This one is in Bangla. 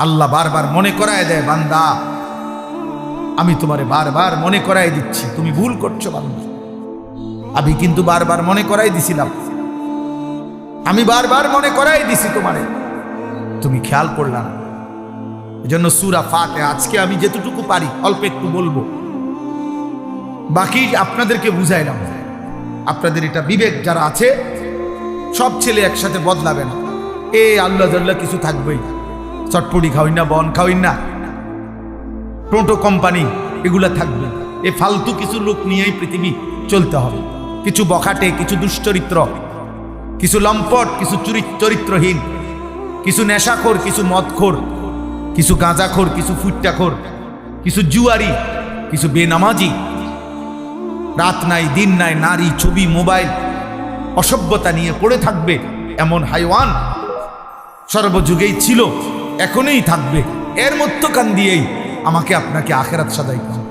আল্লাহ বারবার মনে করায় দেয়, বান্দা আমি তোমারে বারবার মনে করাই দিচ্ছি, তুমি ভুল করছো বান্দা। আমি কিন্তু বারবার মনে করাই দিছিলাম, আমি বারবার মনে করাই দিছি তোমারে, তুমি খেয়াল করলা না। এজন্য সূরা ফাতিহা আজকে আমি যেতটুকু পারি অল্প একটু বলবো, বাকি আপনাদেরকে বুঝাইলাম। আপনাদের এটা বিবেক যারা আছে, সব ছেলে একসাথে বদলাবে না। আল্লাহ জাল্লাহ কিছু থাকবেই, চটপটি খাওয়াই না, বন খাওয়াই না, প্রোটো কোম্পানি এগুলা থাকবে। ফালতু কিছু লোক নিয়েই পৃথিবী চলতে হবে। কিছু বখাটে, কিছু দুশ্চরিত্র, কিছু লম্পট, কিছু চরিত্রহীন, কিছু নেশাখোর, কিছু মদখোর, কিছু গাঁজাখোর, কিছু ফুট্টাখোর, কিছু জুয়ারি, কিছু বেনামাজি, রাত নাই দিন নাই, নারী, ছবি, মোবাইল, অসভ্যতা নিয়ে পড়ে থাকবে এমন হাইওয়ান সর্বযুগেই ছিল, এখনই থাকবে। এর মধ্যখান দিয়েই আমাকে আপনাকে আখেরাত সাজাইতে হবে।